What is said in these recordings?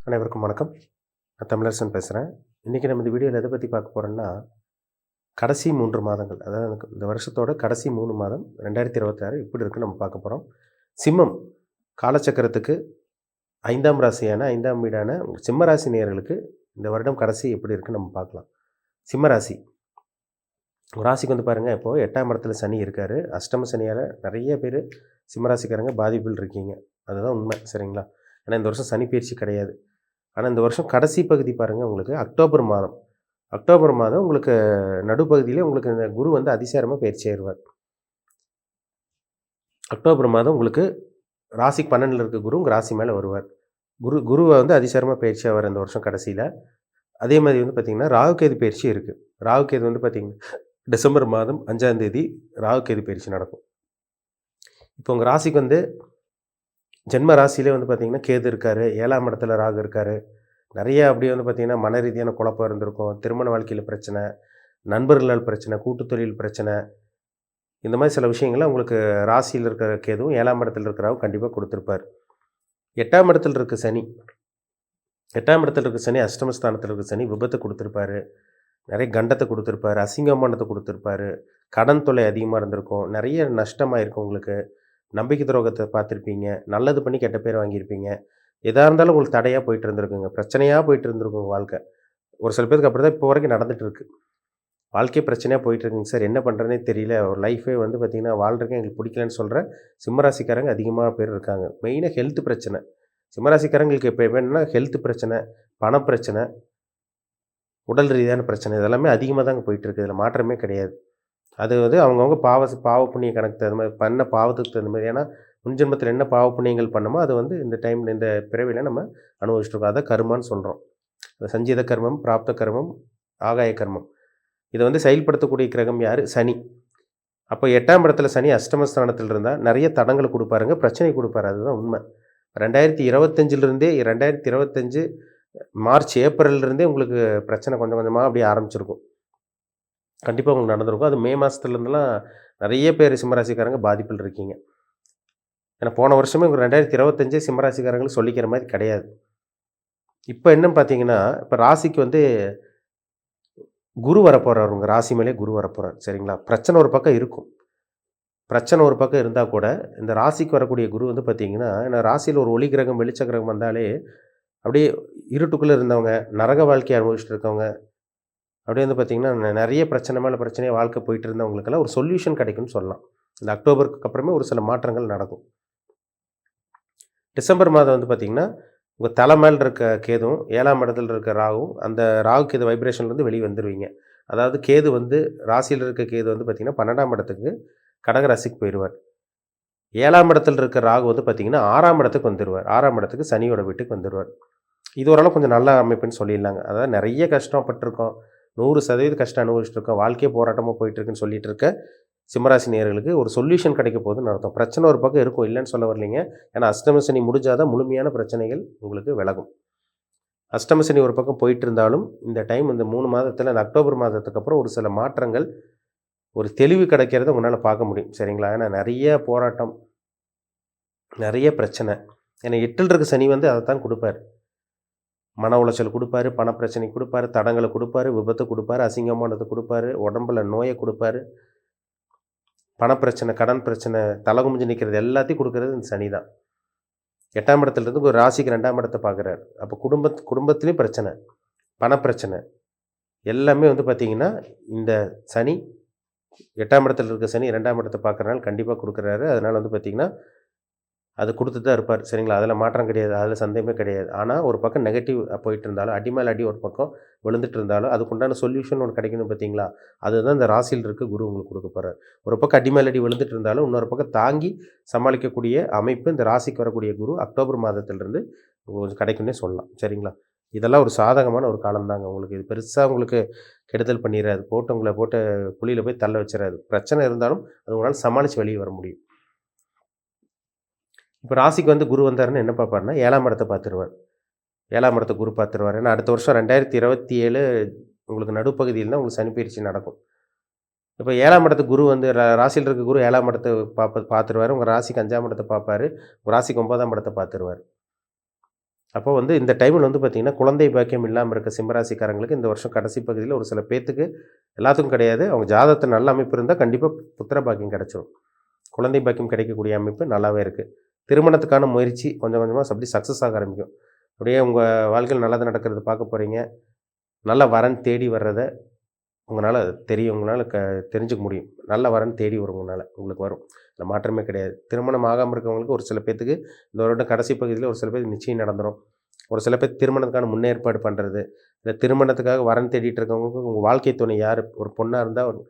அனைவருக்கும் வணக்கம். நான் தமிழரசன் பேசுகிறேன். இன்றைக்கி நம்ம இந்த வீடியோவில் எதை பற்றி பார்க்க போகிறோம்னா, கடைசி 3 மாதங்கள், அதாவது இந்த வருஷத்தோட கடைசி 3 மாதம் 2026 எப்படி இருக்குன்னு நம்ம பார்க்க போகிறோம். சிம்மம் காலச்சக்கரத்துக்கு 5ஆம் ராசியான 5ஆம் வீடான சிம்ம ராசி நேயர்களுக்கு இந்த வருடம் கடைசி எப்படி இருக்குன்னு நம்ம பார்க்கலாம். சிம்ம ராசி ராசிக்கு வந்து பாருங்கள், இப்போது 8ஆம் இடத்துல சனி இருக்கார். அஷ்டம சனியால் நிறைய பேர் சிம்மராசிக்காரங்க பாதிப்பில் இருக்கீங்க. அதுதான் உண்மை, சரிங்களா? ஏன்னா இந்த வருஷம் சனி பயிற்சி கிடையாது. ஆனால் இந்த வருஷம் கடைசி பகுதி பாருங்கள், உங்களுக்கு அக்டோபர் மாதம் உங்களுக்கு நடுப்பகுதியிலே உங்களுக்கு இந்த குரு வந்து அதிசாரமாக பயிற்சி ஆயிடுவார். அக்டோபர் மாதம் உங்களுக்கு ராசிக்கு 12 இருக்க குரு உங்கள் ராசி மேலே வருவார். குருவை வந்து அதிசாரமாக பயிற்சி ஆவார் இந்த வருஷம் கடைசியில். அதே மாதிரி வந்து பார்த்திங்கன்னா ராகுகேது பயிற்சி இருக்குது. ராகுகேது வந்து பார்த்திங்கன்னா டிசம்பர் மாதம் 5ஆம் தேதி ராகுகேது பயிற்சி நடக்கும். இப்போ உங்கள் ராசிக்கு வந்து ஜென்ம ராசியிலே வந்து பார்த்திங்கன்னா கேது இருக்கார், 7ஆம் இடத்துல ராகு இருக்கார். நிறைய அப்படியே வந்து பார்த்திங்கன்னா மன ரீதியான குழப்பம் இருந்திருக்கும். திருமண வாழ்க்கையில் பிரச்சனை, நண்பர்களால் பிரச்சனை, கூட்டு தொழில் பிரச்சனை, இந்த மாதிரி சில விஷயங்களை உங்களுக்கு ராசியில் இருக்கிற கேதுவும் 7ஆம் இடத்துல இருக்கிறாவும் கண்டிப்பாக கொடுத்துருப்பார். 8ஆம் இடத்துல இருக்க சனி 8ஆம் இடத்துல இருக்க சனி அஷ்டமஸ்தானத்தில் இருக்க சனி விபத்தை கொடுத்துருப்பாரு, நிறைய கண்டத்தை கொடுத்துருப்பாரு, அசிங்கமானத்தை கொடுத்துருப்பாரு, கடன் தொல்லை அதிகமாக இருந்திருக்கும், நிறைய நஷ்டமாக இருக்கும் உங்களுக்கு, நம்பிக்கை துரோகத்தை பார்த்துருப்பீங்க, நல்லது பண்ணி கெட்ட பேர் வாங்கியிருப்பீங்க. எதாக இருந்தாலும் உங்களுக்கு தடையாக போயிட்டு இருந்திருக்குங்க, பிரச்சனையாக போயிட்டு இருந்திருக்கும் உங்கள் வாழ்க்கை. ஒரு சில பேருக்கு அப்படி தான் இப்போ வரைக்கும் நடந்துகிட்ருக்கு. வாழ்க்கையே பிரச்சனையாக போயிட்டுருக்குங்க சார், என்ன பண்ணுறதுனே தெரியல, ஒரு லைஃபே வந்து பார்த்திங்கன்னா வாழ்றதுக்கு எங்களுக்கு பிடிக்கலன்னு சொல்கிற சிம்மராசிக்காரங்க அதிகமாக பேர் இருக்காங்க. மெயினாக ஹெல்த் பிரச்சனை. சிம்மராசிக்காரங்களுக்கு இப்போ என்னென்னா ஹெல்த் பிரச்சனை, பணப்பிரச்சனை, உடல் ரீதியான பிரச்சனை, இதெல்லாமே அதிகமாக தாங்க போயிட்டுருக்கு. இதில் மாற்றமே கிடையாது. அது வந்து அவங்கவுங்க பாவ புண்ணிய கணக்கு தகுந்த மாதிரி பண்ண பாவத்துக்கு தகுந்த மாதிரி. ஏன்னா முன்ஜென்மத்தில் என்ன பாவ புண்ணியங்கள் பண்ணமோ அது வந்து இந்த டைமில் இந்த பிறவியில் நம்ம அனுபவிச்சுட்ருக்கோம். அதை கர்மான்னு சொல்கிறோம். சஞ்சீத கர்மம், பிராப்த கர்மம், ஆகாய கர்மம். இதை வந்து செயல்படுத்தக்கூடிய கிரகம் யார்? சனி. அப்போ 8ஆம் இடத்துல சனி அஷ்டமஸ்தானத்தில் இருந்தால் நிறைய தடங்களை கொடுப்பாருங்க, பிரச்சனை கொடுப்பாரு. அதுதான் உண்மை. 2025 2025 மார்ச் ஏப்ரல்லேருந்தே உங்களுக்கு பிரச்சனை கொஞ்சம் கொஞ்சமாக அப்படியே ஆரம்பிச்சிருக்கும். கண்டிப்பாக உங்களுக்கு நடந்திருக்கும். அது மே மாதத்துலேருந்துலாம் நிறைய பேர் சிம்மராசிக்காரங்க பாதிப்பில் இருக்கீங்க. ஏன்னா போன வருஷமே 2025 சிம்மராசிக்காரங்களுக்கு சொல்லிக்கிற மாதிரி கிடையாது. இப்போ என்னன்னு பார்த்தீங்கன்னா, இப்போ ராசிக்கு வந்து குரு வரப்போகிறார். உங்கள் ராசி மேலே குரு வரப்போகிறார், சரிங்களா? பிரச்சனை ஒரு பக்கம் இருக்கும். பிரச்சனை ஒரு பக்கம் இருந்தால் கூட இந்த ராசிக்கு வரக்கூடிய குரு வந்து பார்த்திங்கன்னா, ஏன்னா ராசியில் ஒரு ஒளி கிரகம், வெளிச்ச கிரகம் வந்தாலே அப்படியே இருட்டுக்குள்ளே இருந்தவங்க, நரக வாழ்க்கையை அனுபவிச்சுட்டு இருக்கவங்க, அப்படியே வந்து பார்த்திங்கன்னா நிறைய பிரச்சனை மேலே பிரச்சனையாக வாழ்க்கை போயிட்டு இருந்தவங்களுக்கெல்லாம் ஒரு சொல்யூஷன் கிடைக்கும்னு சொல்லலாம். இந்த அக்டோபருக்கு அப்புறமே ஒரு சில மாற்றங்கள் நடக்கும். டிசம்பர் மாதம் வந்து பார்த்திங்கன்னா உங்கள் தலை மேல் இருக்க கேதுவும் 7ஆம் இடத்துல இருக்க ராகுவும், அந்த ராகு கேது வைப்ரேஷன்லேருந்து வெளியே வந்துடுவீங்க. அதாவது கேது வந்து ராசியில் இருக்க கேது வந்து பார்த்திங்கன்னா 12ஆம் இடத்துக்கு கடக ராசிக்கு போயிடுவார். 7ஆம் இடத்துல இருக்க ராகு வந்து பார்த்திங்கன்னா 6ஆம் இடத்துக்கு வந்துடுவார். 6ஆம் இடத்துக்கு சனியோட வீட்டுக்கு வந்துடுவார். இது ஓரளவு கொஞ்சம் நல்ல அமைப்புன்னு சொல்லிடலாங்க. அதாவது நிறைய கஷ்டப்பட்டுருக்கோம், 100% கஷ்டம் அனுபவிச்சுட்ருக்கோம், வாழ்க்கையே போராட்டமாக போயிட்டுருக்குன்னு சொல்லிட்டு இருக்க சிம்மராசி நேயர்களுக்கு ஒரு சொல்யூஷன் கிடைக்க போகுதுன்னு அர்த்தம். பிரச்சனை ஒரு பக்கம் இருக்கும், இல்லைன்னு சொல்ல வரலைங்க. ஏன்னா அஷ்டம சனி முடிஞ்சால் தான் முழுமையான பிரச்சனைகள் உங்களுக்கு விலகும். அஷ்டம சனி ஒரு பக்கம் போயிட்டு இருந்தாலும் இந்த டைம் இந்த 3 மாதத்தில், இந்த அக்டோபர் மாதத்துக்கு அப்புறம் ஒரு சில மாற்றங்கள், ஒரு தெளிவு கிடைக்கிறத உங்களால் பார்க்க முடியும், சரிங்களா? ஏன்னா நிறைய போராட்டம், நிறைய பிரச்சனை. ஏன்னா 8ல் இருக்க சனி வந்து அதைத்தான் கொடுப்பார். மன உளைச்சல் கொடுப்பாரு, பணப்பிரச்சனை கொடுப்பாரு, தடங்களை கொடுப்பாரு, விபத்து கொடுப்பாரு, அசிங்கமானதை கொடுப்பாரு, உடம்புல நோயை கொடுப்பாரு, பணப்பிரச்சனை, கடன் பிரச்சனை, தலை குமிஞ்சு நிற்கிறது எல்லாத்தையும் கொடுக்குறது இந்த சனி தான். 8ஆம் இடத்துலேருந்து ஒரு ராசிக்கு 2ஆம் இடத்தை பார்க்குறாரு. அப்போ குடும்பத்துலேயும் பிரச்சனை, பணப்பிரச்சனை எல்லாமே வந்து பார்த்திங்கன்னா இந்த சனி 8ஆம் இடத்துல இருக்க சனி 2ஆம் இடத்தை பார்க்குறனால கண்டிப்பாக கொடுக்குறாரு. அதனால் வந்து பார்த்திங்கன்னா அது கொடுத்துட்டு தான் இருப்பார், சரிங்களா? அதில் மாற்றம் கிடையாது, அதில் சந்தேகமே கிடையாது. ஆனால் ஒரு பக்கம் நெகட்டிவ் போயிட்டு இருந்தாலும், அடி மேல் அடி ஒரு பக்கம் விழுந்துட்டு இருந்தாலும் அதுக்குண்டான சொல்யூஷன் ஒன்று கிடைக்கணும், பார்த்தீங்களா? அதுதான் இந்த ராசியில் இருக்க குரு உங்களுக்கு கொடுக்க போகிறார். ஒரு பக்கம் அடி மேல் அடி விழுந்துட்டு இருந்தாலும் இன்னொரு பக்கம் தாங்கி சமாளிக்கக்கூடிய அமைப்பு இந்த ராசிக்கு வரக்கூடிய குரு அக்டோபர் மாதத்திலிருந்து உங்களுக்கு கிடைக்குன்னே சொல்லலாம், சரிங்களா? இதெல்லாம் ஒரு சாதகமான ஒரு காலம்தாங்க உங்களுக்கு. இது பெருசாக உங்களுக்கு கெடுதல் பண்ணிடாது, உங்களை போட்டு குழியில் போய் தள்ள வச்சிடாது. பிரச்சனை இருந்தாலும் அது உங்களால் சமாளித்து வெளியே வர முடியும். இப்போ ராசிக்கு வந்து குரு வந்தாருன்னு என்ன பார்ப்பாருன்னா 7ஆம் இடத்தை பார்த்துருவார். 7ஆம் இடத்த குரு பார்த்துருவார். ஏன்னா அடுத்த வருஷம் 2027 உங்களுக்கு நடுப்பகுதியில் தான் உங்களுக்கு சனிப்பெயர்ச்சி நடக்கும். இப்போ 7ஆம் இடத்துக்கு குரு வந்து ராசியில் இருக்க குரு 7ஆம் இடத்தை பார்த்துருவார். உங்கள் ராசிக்கு 5ஆம் இடத்தை பார்ப்பார், உங்கள் ராசிக்கு 9ஆம் இடத்தை பார்த்துருவார். அப்போ வந்து இந்த டைமில் வந்து பார்த்திங்கன்னா, குழந்தை பாக்கியம் இல்லாமல் இருக்க சிம்மராசிக்காரங்களுக்கு இந்த வருஷம் கடைசி பகுதியில் ஒரு சில பேத்துக்கு, எல்லாத்துக்கும் கிடையாது, அவங்க ஜாதகத்தில் நல்ல அமைப்பு இருந்தால் கண்டிப்பாக புத்திர பாக்கியம் கிடச்சிரும். குழந்தை பாக்கியம் கிடைக்கக்கூடிய அமைப்பு நல்லாவே இருக்குது. திருமணத்துக்கான முயற்சி கொஞ்சம் கொஞ்சமாக அப்படி சக்ஸஸ் ஆக ஆரம்பிக்கும். அப்படியே உங்கள் வாழ்க்கையில் நல்லது நடக்கிறது பார்க்க போகிறீங்க. நல்ல வரன் தேடி வர்றத உங்களால் தெரியும், உங்களால் தெரிஞ்சுக்க முடியும். நல்ல வரன் தேடி வரும் உங்களுக்கு வரும். அதில் மாற்றமே கிடையாது. திருமணம் ஆகாமல் இருக்கவங்களுக்கு ஒரு சில பேத்துக்கு இந்த வருடம் கடைசி பகுதியில் ஒரு சில பேருக்கு நிச்சயம் நடந்துடும். ஒரு சில பேர் திருமணத்துக்கான முன்னேற்பாடு பண்ணுறது, இல்லை திருமணத்துக்காக வரன் தேடிட்டு இருக்கவங்களுக்கு உங்கள் வாழ்க்கை துணை யார், ஒரு பொண்ணாக இருந்தால் ஒரு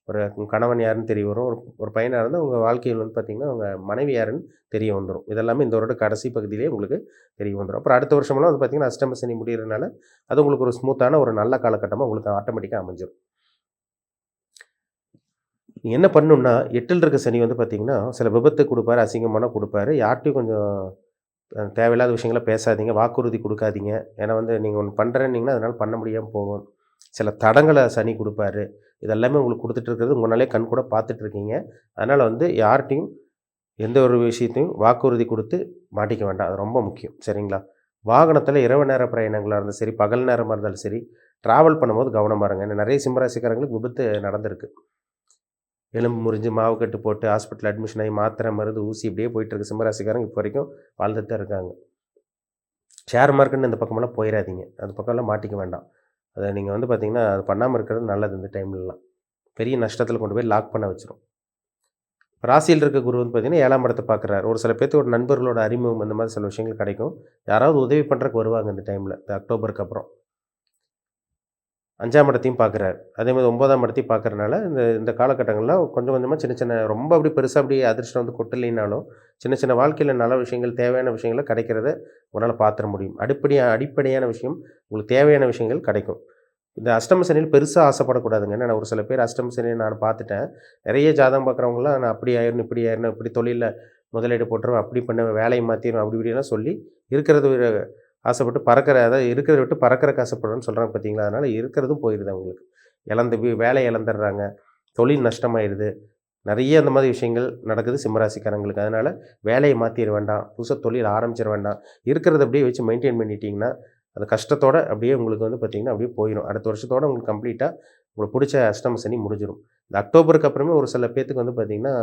ஒரு கணவன் யாருன்னு தெரிய வரும். ஒரு பையனாக இருந்தால் உங்கள் வாழ்க்கையில் வந்து பார்த்திங்கன்னா, அவங்க மனைவி யாருன்னு தெரிய வந்துடும். இதெல்லாமே இந்த வருடம் கடைசி பகுதியிலே உங்களுக்கு தெரிய வந்துடும். அப்புறம் அடுத்த வருஷமெல்லாம் வந்து பார்த்திங்கன்னா, அஷ்டம சனி முடிகிறதுனால அது உங்களுக்கு ஒரு ஸ்மூத்தான ஒரு நல்ல காலகட்டமாக உங்களுக்கு ஆட்டோமேட்டிக்காக அமைஞ்சிடும். நீங்கள் என்ன பண்ணணும்னா, 8ல் இருக்க சனி வந்து பார்த்திங்கன்னா, சில விபத்து கொடுப்பாரு, அசிங்கமான கொடுப்பாரு. யார்ட்டயும் கொஞ்சம் தேவையில்லாத விஷயங்கள பேசாதீங்க, வாக்குறுதி கொடுக்காதீங்க. ஏன்னா வந்து நீங்கள் ஒன்று பண்ணுறேன்னீங்கன்னா, அதனால் பண்ண முடியாமல் போகும். சில தடங்களை சனி கொடுப்பாரு. இதெல்லாமே உங்களுக்கு கொடுத்துட்டு இருக்கிறது உங்களாலே கண்கூட பார்த்துட்ருக்கீங்க. அதனால் வந்து யார்ட்டயும் எந்த ஒரு விஷயத்தையும் வாக்குறுதி கொடுத்து மாட்டிக்க வேண்டாம். அது ரொம்ப முக்கியம். சரிங்களா? வாகனத்தில் இரவு நேர பிரயாணங்களாக இருந்தாலும் சரி, பகல் நேரமாக இருந்தாலும் சரி, ட்ராவல் பண்ணும்போது கவனமாக இருங்க. ஏன்னா நிறைய சிம்மராசிக்காரங்களுக்கு விபத்து நடந்திருக்கு. எலும்பு முறிஞ்சு மாவு கட்டு போட்டு ஹாஸ்பிட்டல் அட்மிஷன் ஆகி மாத்திரை மருந்து ஊசி இப்படியே போயிட்டுருக்கு சிம்மராசிக்காரங்க இப்போ வரைக்கும் வாழ்ந்துட்டு தான் இருக்காங்க. ஷேர் மார்க்கெட்னு இந்த பக்கமெல்லாம் போயிடாதீங்க. அந்த பக்கம்லாம் மாட்டிக்க வேண்டாம். அதை நீங்கள் வந்து பார்த்திங்கன்னா, அது பண்ணாமல் இருக்கிறது நல்லது இந்த டைம்லலாம். பெரிய நஷ்டத்தில் கொண்டு போய் லாக் பண்ண வச்சிரும். ராசியில் இருக்க குரு வந்து பார்த்திங்கன்னா 7ஆம் இடத்த பார்க்குறாரு. ஒரு சில பேர்த்தோட நண்பர்களோட அறிமுகம் அந்த மாதிரி சில விஷயங்கள் கிடைக்கும். யாராவது உதவி பண்ணுறக்கு வருவாங்க இந்த டைமில், இந்த அக்டோபருக்கு அப்புறம். 5ஆம் இடத்தையும் பார்க்குறாரு. அதேமாதிரி 9ஆம் இடத்தையும் பார்க்குறனால இந்த இந்த காலகட்டங்களில் கொஞ்சம் கொஞ்சமாக சின்ன சின்ன ரொம்ப அப்படி பெருசாக அப்படி அதிர்ஷ்டம் வந்து கொட்டலைனாலும் சின்ன சின்ன வாழ்க்கையில் நல்ல விஷயங்கள், தேவையான விஷயங்கள கிடைக்கிறத உங்களால் பார்த்துட முடியும். அடிப்படையான விஷயம், உங்களுக்கு தேவையான விஷயங்கள் கிடைக்கும். இந்த அஷ்டம சனியில் பெருசாக ஆசைப்படக்கூடாதுங்க. ஏன்னா ஒரு சில பேர் அஷ்டம சனியை நான் பார்த்துட்டேன். நிறைய ஜாதகம் பார்க்குறவங்களாம் நான் அப்படி ஆயிரணும், இப்படி ஆயிரணும், இப்படி தொழிலில் முதலீடு போட்டுருவேன், அப்படி பண்ணுவேன், வேலையை மாற்றிடுவேன், அப்படி இப்படிலாம் சொல்லி இருக்கிறது ஆசைப்பட்டு அதாவது இருக்கிறத விட்டு பறக்கிறக்கு ஆசைப்படுறேன்னு சொல்கிறாங்க பார்த்தீங்களா? அதனால் இருக்கிறதும் போயிடுது அவங்களுக்கு. வேலையை இழந்துடுறாங்க, தொழில் நஷ்டமாயிருது. நிறைய அந்த மாதிரி விஷயங்கள் நடக்குது சிம்மராசிக்காரங்களுக்கு. அதனால் வேலையை மாற்றிட வேண்டாம், புதுசாக தொழில் ஆரம்பிச்சிட வேண்டாம். இருக்கிறத அப்படியே வச்சு மெயின்டைன் பண்ணிட்டீங்கன்னா, அது கஷ்டத்தோடு அப்படியே உங்களுக்கு வந்து பார்த்திங்கன்னா, அப்படியே போயிடும். அடுத்த வருஷத்தோடு உங்களுக்கு கம்ப்ளீட்டாக உங்களுக்கு பிடிச்ச அஷ்டம சனி முடிஞ்சிடும். இந்த அக்டோபருக்கு அப்புறமே ஒரு சில பேத்துக்கு வந்து பார்த்திங்கன்னா,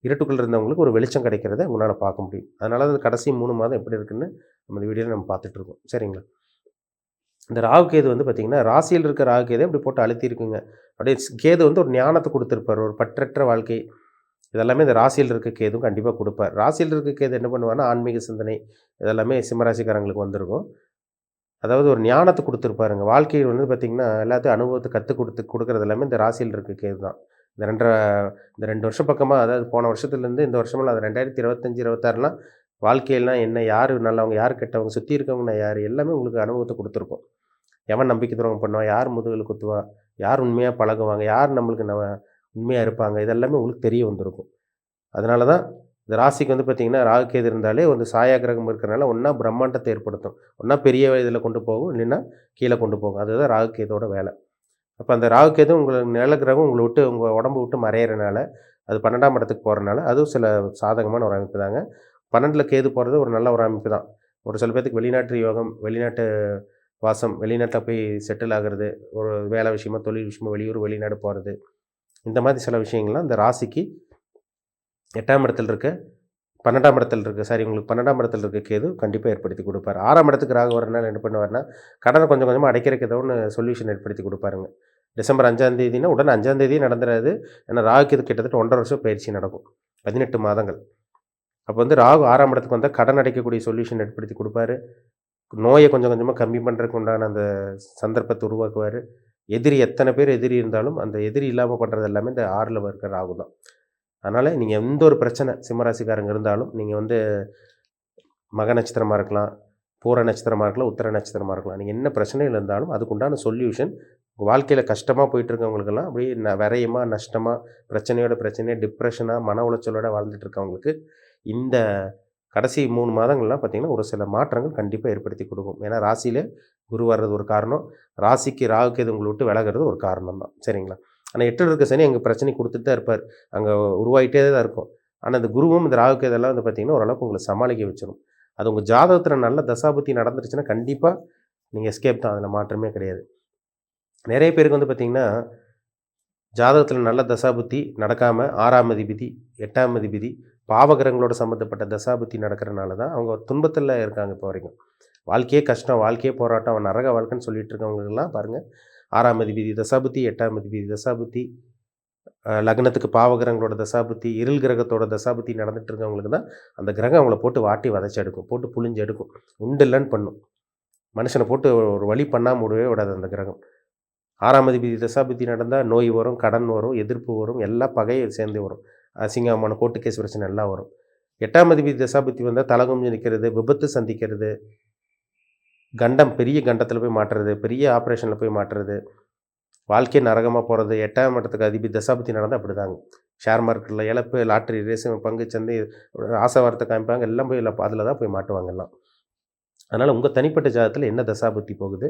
இருட்டுக்குள்ளே இருந்தவங்களுக்கு ஒரு வெளிச்சம் கிடைக்கிறத உங்களால் பார்க்க முடியும். அதனால அந்த கடைசி 3 மாதம் எப்படி இருக்குன்னு நம்ம இந்த வீடியோவில் நம்ம பார்த்துட்ருக்கோம். சரிங்களா? இந்த ராகு கேது வந்து பார்த்திங்கன்னா, ராசியில் இருக்க ராகு கேது அப்படி போட்டு அழுத்தியிருக்குங்க. அப்படியே கேது வந்து ஒரு ஞானத்தை கொடுத்துருப்பார், ஒரு பற்றற்ற வாழ்க்கை. இதெல்லாமே இந்த ராசியில் இருக்க கேதுவும் கண்டிப்பாக கொடுப்பார். ராசியில் இருக்க கேது என்ன பண்ணுவார்னா, ஆன்மீக சிந்தனை இதெல்லாமே சிம்மராசிக்காரங்களுக்கு வந்திருக்கும். அதாவது ஒரு ஞானத்தை கொடுத்துருப்பாருங்க. வாழ்க்கையில் வந்து பார்த்திங்கன்னா, எல்லாத்தையும் அனுபவத்தை கற்றுக் கொடுக்குறது எல்லாமே இந்த ராசியில் இருக்க கேது தான். இந்த 2 வருஷம் பக்கமாக, அதாவது போன வருஷத்துலேருந்து இந்த வருஷமெல்லாம், அது 2025, 26லாம் வாழ்க்கையெல்லாம் என்ன, யார் நல்லவங்க, யார் கெட்டவங்க, சுற்றி இருக்கவங்கன்னா யார், எல்லாமே உங்களுக்கு அனுபவத்தை கொடுத்துருக்கும். எவன் நம்பிக்கை துரோகம் பண்ணுவான், யார் முதுகில் குத்துவா, யார் உண்மையாக பழகுவாங்க, யார் நம்மளுக்கு உண்மையாக இருப்பாங்க, இதெல்லாமே உங்களுக்கு தெரிய வந்திருக்கும். அதனால தான் இந்த ராசிக்கு வந்து பார்த்திங்கன்னா, ராகு கேது இருந்தாலே வந்து சாயா கிரகம் இருக்கிறனால ஒன்றா பிரம்மாண்டத்தை ஏற்படுத்தும். ஒன்றா பெரிய இதில் கொண்டு போகும், இல்லைன்னா கீழே கொண்டு போகும். அதுதான் ராகு கேதோட வேலை. அப்போ அந்த ராகு கேது உங்களுக்கு நிழல் கிரகம் உங்களை விட்டு, உங்கள் உடம்பு விட்டு மறையிறனால, அது 12ஆம் இடத்துக்கு போகிறனால, அதுவும் சில சாதகமான ஒரு அமைப்பு தாங்க. 12ல் கேது போகிறது ஒரு நல்ல ஒரு அமைப்பு தான். ஒரு சில பேத்துக்கு வெளிநாட்டு யோகம், வெளிநாட்டு வாசம், வெளிநாட்டில் போய் செட்டில் ஆகிறது, ஒரு வேலை விஷயமா, தொழில் விஷயமா வெளியூர், வெளிநாடு போகிறது, இந்த மாதிரி சில விஷயங்கள்லாம் இந்த ராசிக்கு 8ஆம் இடத்துல இருக்க 12ஆம் இடத்துல இருக்க உங்களுக்கு 12ஆம் இடத்துல இருக்க கேது கண்டிப்பாக ஏற்படுத்தி கொடுப்பார். 6ஆம் இடத்துக்கு ராகு வரனால என்ன பண்ணுவார்னா, கடனை கொஞ்சம் கொஞ்சமாக அடைக்கிறதுக்கு ஏதோ ஒன்று சொல்யூஷன் ஏற்படுத்தி கொடுப்பாருங்க. டிசம்பர் 5ஆம் தேதினா உடனே 5ஆம் தேதியே நடந்துடாது. ஏன்னா ராகு கேது கிட்டத்தட்ட 1.5 வருஷம் பயிற்சி நடக்கும், 18 மாதங்கள். அப்போ வந்து ராகு 6ஆம் இடத்துக்கு வந்தால் கடன் அடைக்கக்கூடிய சொல்யூஷன் ஏற்படுத்தி கொடுப்பாரு. நோயை கொஞ்சம் கொஞ்சமாக கம்மி பண்ணுறதுக்கு உண்டான அந்த சந்தர்ப்பத்தை உருவாக்குவார். எத்தனை பேர் எதிரி இருந்தாலும் அந்த எதிரி இல்லாமல் பண்ணுறது எல்லாமே இந்த 6ல் இருக்கிற ராகு தான். அதனால் நீங்கள் எந்த ஒரு பிரச்சனை சிம்மராசிக்காரங்க இருந்தாலும், நீங்கள் வந்து மக நட்சத்திரமாக இருக்கலாம், பூர நட்சத்திரமாக இருக்கலாம், உத்திர நட்சத்திரமாக இருக்கலாம், நீங்கள் என்ன பிரச்சனைகள் இருந்தாலும் அதுக்குண்டான சொல்யூஷன் உங்கள் வாழ்க்கையில் கஷ்டமாக போயிட்டுருக்கவங்களுக்கெல்லாம் அப்படியே விரயமாக, நஷ்டமாக, பிரச்சனையாக, டிப்ரெஷனாக, மன உளைச்சலோட வாழ்ந்துட்டு இருக்கவங்களுக்கு இந்த கடைசி 3 மாதங்கள்லாம் பார்த்திங்கன்னா, ஒரு சில மாற்றங்கள் கண்டிப்பாக ஏற்படுத்தி கொடுக்கும். ஏன்னா ராசியில் குரு வர்றது ஒரு காரணம், ராசிக்கு ராகு கேது உங்களை விட்டு விலகிறது ஒரு காரணம் தான். சரிங்களா? ஆனால் 8ல் இருக்க சனி அங்கே பிரச்சனை கொடுத்துட்டு தான் இருப்பார், அங்கே உருவாகிட்டே தான் இருக்கும். ஆனால் இந்த குருவும் இந்த ராகு கேதெல்லாம் வந்து பார்த்திங்கன்னா, ஓரளவுக்கு உங்களை சமாளிக்க வச்சிடும். அது உங்கள் ஜாதகத்தில் நல்ல தசாபுத்தி நடந்துருச்சுன்னா கண்டிப்பாக நீங்கள் எஸ்கேப் தான், அதில் மாற்றமே கிடையாது. நிறைய பேருக்கு வந்து பார்த்திங்கன்னா ஜாதகத்தில் நல்ல தசாபுத்தி நடக்காமல் 6ஆம் அதிபதி 8ஆம் அதிபதி பாவகிரகங்களோட சம்மந்தப்பட்ட தசாபுத்தி நடக்கிறனால தான் அவங்க துன்பத்தில் இருக்காங்க இப்போ வரைக்கும். வாழ்க்கையே கஷ்டம், வாழ்க்கையே போராட்டம், அவன் நரக வாழ்க்கைன்னு சொல்லிட்டு இருக்கவங்களுக்கெல்லாம் பாருங்கள் 6ஆம் அதிபதி தசாபுத்தி 8ஆம் அதிபதி தசாபுத்தி லக்னத்துக்கு பாவகிரகங்களோட தசாபுத்தி இருள் கிரகத்தோட தசாபுத்தி நடந்துட்டு இருக்கவங்களுக்கு தான் அந்த கிரகம் அவங்கள போட்டு வாட்டி வதைச்சி எடுக்கும், போட்டு புழிஞ்சு எடுக்கும், உண்டு இல்லைன்னு பண்ணும். மனுஷனை போட்டு ஒரு வழி பண்ணாமல் விடவே விடாது அந்த கிரகம். 6ஆம் அதிபதி தசாபுத்தி நடந்தால் நோய் வரும், கடன் வரும், எதிர்ப்பு வரும், எல்லா பகையை சேர்ந்து வரும், அசிங்கமான கோர்ட்டு கேஸ் பிரச்சனை எல்லாம் வரும். 8ஆம் அதிபதி தசாபுத்தி வந்தால் தலகுஞ்சு நிற்கிறது, விபத்து சந்திக்கிறது, கண்டம் பெரிய கண்டத்தில் போய் மாட்டுறது, பெரிய ஆப்ரேஷனில் போய் மாட்டுறது, வாழ்க்கையே நரகமாக போகிறது. 8ஆம் இடத்துக்கு அதிபதி தசாபுத்தி நடந்தால் அப்படி தாங்க. ஷேர் மார்க்கெட்டில் இழப்பு, லாட்ரி ரேஸு, பங்குச்சந்தை, ஆசை வார்த்தை காமிப்பாங்க, எல்லாம் போய் இல்லை அதில் தான் போய் மாட்டுவாங்க எல்லாம். அதனால் உங்கள் தனிப்பட்ட ஜாதகத்தில் என்ன தசாபுத்தி போகுது,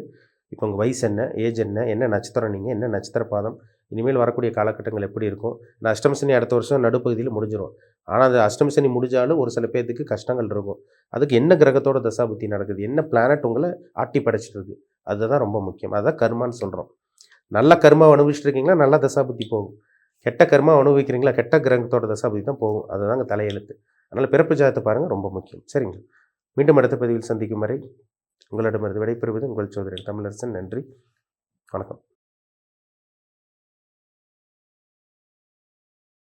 இப்போ உங்கள் வயசு என்ன, ஏஜ் என்ன, என்ன நட்சத்திரம், நீங்கள் என்ன நட்சத்திர பாதம், இனிமேல் வரக்கூடிய காலகட்டங்கள் எப்படி இருக்கும். இந்த அஷ்டமசனி அடுத்த வருஷம் நடுப்பகுதியில் முடிஞ்சிடும். ஆனால் அந்த அஷ்டமசனி முடிஞ்சாலும் ஒரு சில பேர்த்துக்கு கஷ்டங்கள் இருக்கும். அதுக்கு என்ன கிரகத்தோட தசாபுத்தி நடக்குது, என்ன பிளானட் உங்களை ஆட்டி படைச்சிட்டு இருக்கு, அதுதான் ரொம்ப முக்கியம். அதுதான் கர்மான்னு சொல்கிறோம். நல்ல கர்மாவை அனுபவிச்சுட்டு இருக்கீங்களா, நல்ல தசாபுத்தி போகும். கெட்ட கர்மா அனுபவிக்கிறீங்களா, கெட்ட கிரகத்தோட தசாபுத்தி தான் போகும். அதுதாங்க தலையெழுத்து. அதனால் பிறப்பு ஜாதகத்தை பாருங்கள், ரொம்ப முக்கியம். சரிங்களா? மீண்டும் அடுத்த பதிவில் சந்திக்கும் வரை உங்களிடமிருந்து விடைபெறுவது உங்கள் சோதரன் தமிழரசன். நன்றி, வணக்கம்.